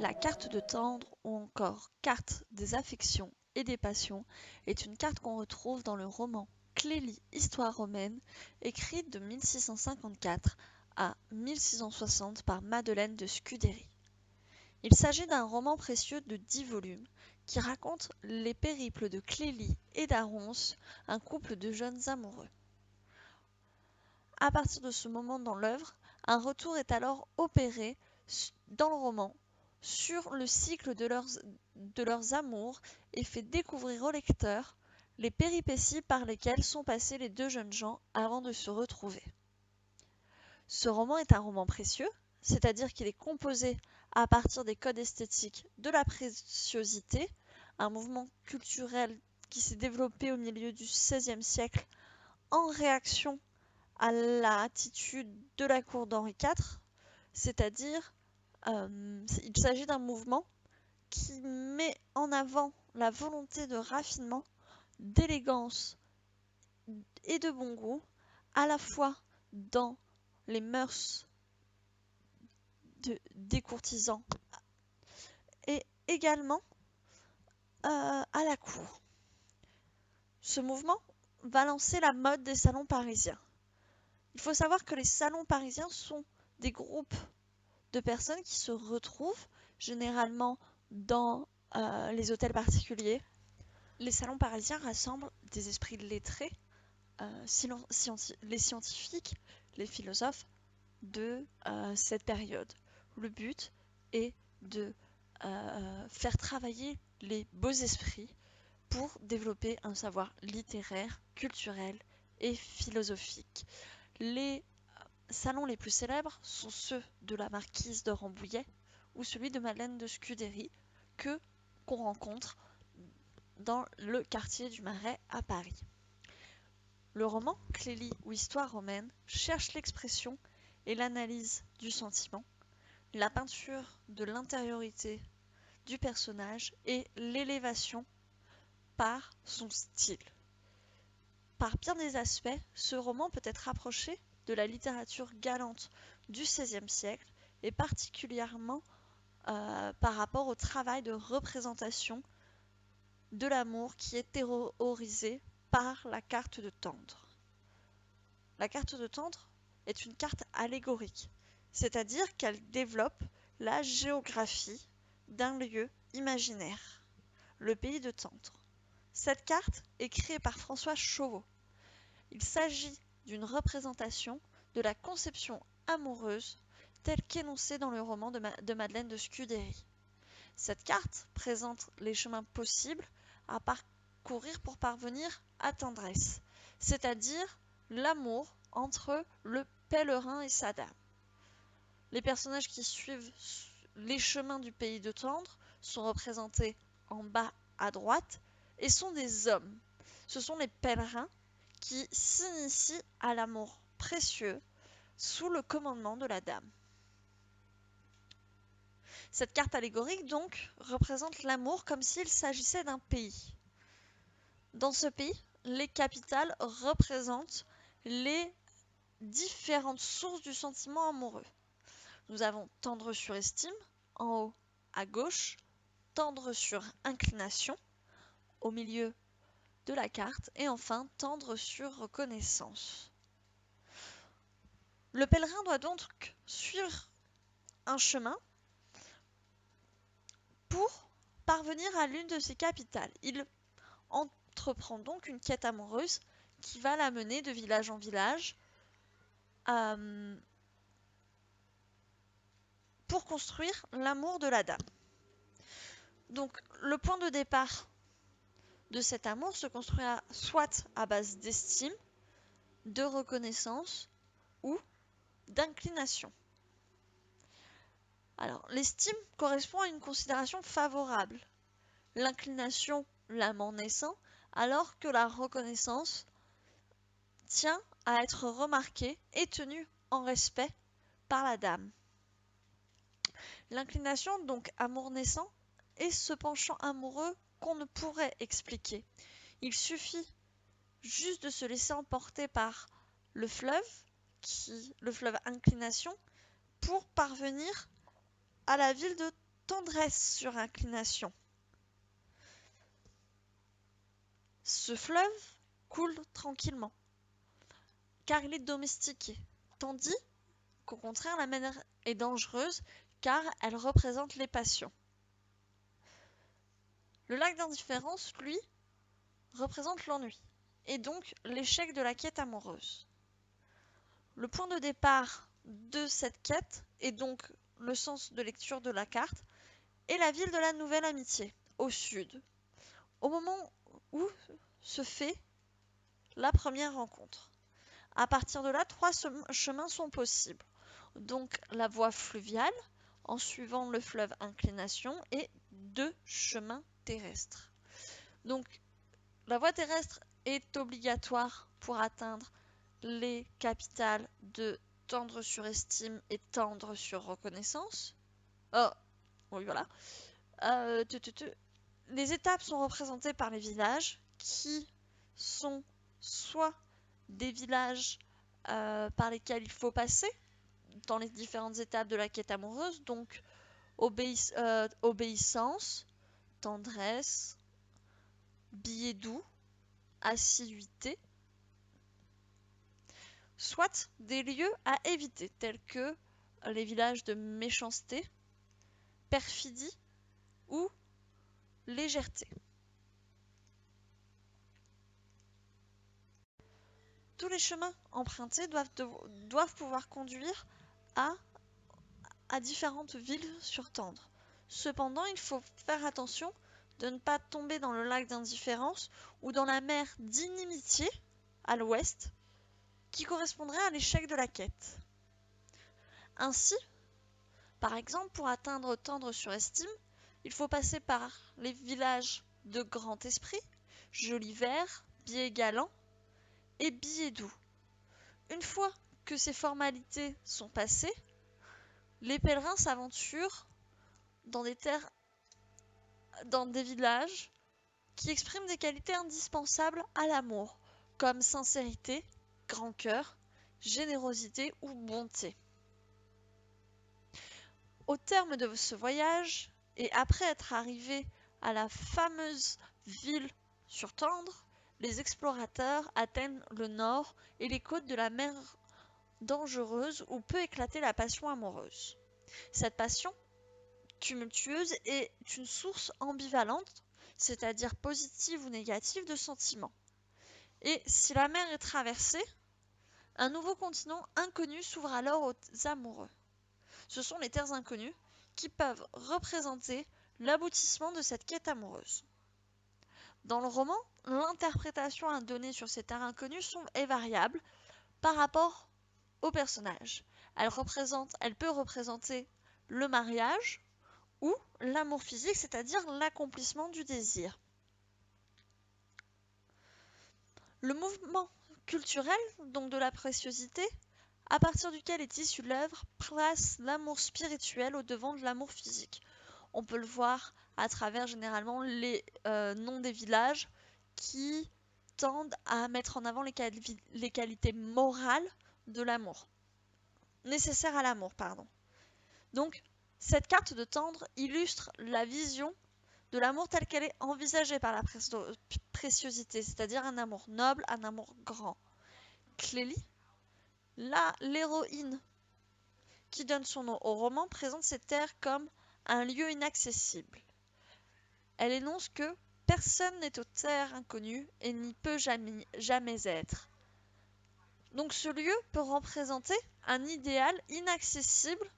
La carte de tendre ou encore carte des affections et des passions est une carte qu'on retrouve dans le roman Clélie, Histoire romaine, écrite de 1654 à 1660 par Madeleine de Scudéry. Il s'agit d'un roman précieux de 10 volumes qui raconte les périples de Clélie et d'Arons, un couple de jeunes amoureux. À partir de ce moment dans l'œuvre, un retour est alors opéré dans le roman sur le cycle de leurs amours et fait découvrir au lecteur les péripéties par lesquelles sont passés les deux jeunes gens avant de se retrouver. Ce roman est un roman précieux, c'est-à-dire qu'il est composé à partir des codes esthétiques de la préciosité, un mouvement culturel qui s'est développé au milieu du XVIe siècle en réaction à l'attitude de la cour d'Henri IV, c'est-à-dire il s'agit d'un mouvement qui met en avant la volonté de raffinement, d'élégance et de bon goût, à la fois dans les mœurs des courtisans et également à la cour. Ce mouvement va lancer la mode des salons parisiens. Il faut savoir que les salons parisiens sont des groupes de personnes qui se retrouvent généralement dans les hôtels particuliers. Les salons parisiens rassemblent des esprits lettrés, les scientifiques, les philosophes de cette période. Le but est de faire travailler les beaux esprits pour développer un savoir littéraire, culturel et philosophique. Les salons les plus célèbres sont ceux de la marquise de Rambouillet ou celui de Madeleine de Scudéry qu'on rencontre dans le quartier du Marais à Paris. Le roman Clélie ou Histoire romaine cherche l'expression et l'analyse du sentiment, la peinture de l'intériorité du personnage et l'élévation par son style. Par bien des aspects, ce roman peut être rapproché de la littérature galante du XVIe siècle et particulièrement par rapport au travail de représentation de l'amour qui est théorisé par la carte de tendre. La carte de tendre est une carte allégorique, c'est-à-dire qu'elle développe la géographie d'un lieu imaginaire, le pays de Tendre. Cette carte est créée par François Chauveau. Il s'agit d'une représentation de la conception amoureuse telle qu'énoncée dans le roman de Madeleine de Scudéry. Cette carte présente les chemins possibles à parcourir pour parvenir à tendresse, c'est-à-dire l'amour entre le pèlerin et sa dame. Les personnages qui suivent les chemins du pays de Tendre sont représentés en bas à droite et sont des hommes. Ce sont les pèlerins qui s'initient à l'amour précieux sous le commandement de la dame. Cette carte allégorique, donc, représente l'amour comme s'il s'agissait d'un pays. Dans ce pays, les capitales représentent les différentes sources du sentiment amoureux. Nous avons tendre sur estime, en haut à gauche, tendre sur inclination, au milieu de la carte, et enfin tendre sur reconnaissance. Le pèlerin doit donc suivre un chemin pour parvenir à l'une de ces capitales. Il entreprend donc une quête amoureuse qui va l'amener de village en village pour construire l'amour de la dame. Donc le point de départ de cet amour se construira soit à base d'estime, de reconnaissance ou d'inclination. Alors l'estime correspond à une considération favorable, l'inclination l'amant naissant, alors que la reconnaissance tient à être remarquée et tenue en respect par la dame. L'inclination, donc amour naissant, est ce penchant amoureux qu'on ne pourrait expliquer. Il suffit juste de se laisser emporter par le fleuve inclination, pour parvenir à la ville de tendresse sur inclination. Ce fleuve coule tranquillement, car il est domestiqué, tandis qu'au contraire la mer est dangereuse, car elle représente les passions. Le lac d'indifférence, lui, représente l'ennui, et donc l'échec de la quête amoureuse. Le point de départ de cette quête, et donc le sens de lecture de la carte, est la ville de la Nouvelle Amitié, au sud, au moment où se fait la première rencontre. À partir de là, 3 chemins sont possibles. Donc la voie fluviale, en suivant le fleuve Inclination, et 2 chemins terrestres. Donc la voie terrestre est obligatoire pour atteindre les capitales de Tendre sur Estime et Tendre sur Reconnaissance. Oh, oui voilà. Les étapes sont représentées par les villages qui sont soit des villages par lesquels il faut passer dans les différentes étapes de la quête amoureuse, donc obéissance, tendresse, billet doux, assiduité, soit des lieux à éviter tels que les villages de méchanceté, perfidie ou légèreté. Tous les chemins empruntés doivent pouvoir conduire à différentes villes sur Tendre. Cependant, il faut faire attention de ne pas tomber dans le lac d'indifférence ou dans la mer d'inimitié à l'ouest, qui correspondrait à l'échec de la quête. Ainsi, par exemple, pour atteindre Tendre sur Estime, il faut passer par les villages de Grand Esprit, Joli Vert, Biais Galant et Billet Doux. Une fois que ces formalités sont passées, les pèlerins s'aventurent dans des villages qui expriment des qualités indispensables à l'amour, comme sincérité, grand cœur, générosité ou bonté. Au terme de ce voyage, et après être arrivés à la fameuse ville sur Tendre, les explorateurs atteignent le nord et les côtes de la mer dangereuse où peut éclater la passion amoureuse. Cette passion tumultueuse est une source ambivalente, c'est-à-dire positive ou négative de sentiments. Et si la mer est traversée, un nouveau continent inconnu s'ouvre alors aux amoureux. Ce sont les terres inconnues qui peuvent représenter l'aboutissement de cette quête amoureuse. Dans le roman, l'interprétation à donner sur ces terres inconnues est variable par rapport au personnage. Elle peut représenter le mariage ou l'amour physique, c'est-à-dire l'accomplissement du désir. Le mouvement culturel, donc de la préciosité, à partir duquel est issue l'œuvre, place l'amour spirituel au devant de l'amour physique. On peut le voir à travers généralement les noms des villages qui tendent à mettre en avant les qualités morales de l'amour. Nécessaires à l'amour, pardon. Donc, cette carte de Tendre illustre la vision de l'amour tel qu'elle est envisagée par la préciosité, c'est-à-dire un amour noble, un amour grand. Clélie, l'héroïne qui donne son nom au roman, présente ces terres comme un lieu inaccessible. Elle énonce que personne n'est aux terres inconnues et n'y peut jamais être. Donc ce lieu peut représenter un idéal inaccessible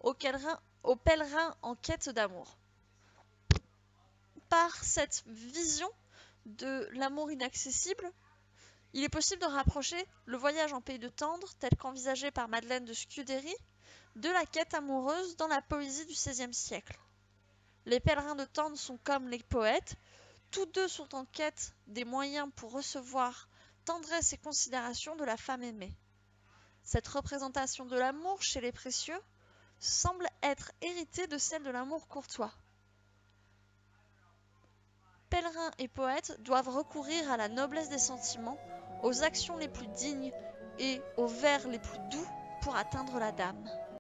aux pèlerins en quête d'amour. Par cette vision de l'amour inaccessible, il est possible de rapprocher le voyage en pays de Tendre, tel qu'envisagé par Madeleine de Scudéry, de la quête amoureuse dans la poésie du XVIe siècle. Les pèlerins de Tendre sont comme les poètes, tous deux sont en quête des moyens pour recevoir tendresse et considération de la femme aimée. Cette représentation de l'amour chez les précieux semble être héritée de celle de l'amour courtois. Pèlerins et poètes doivent recourir à la noblesse des sentiments, aux actions les plus dignes et aux vers les plus doux pour atteindre la dame.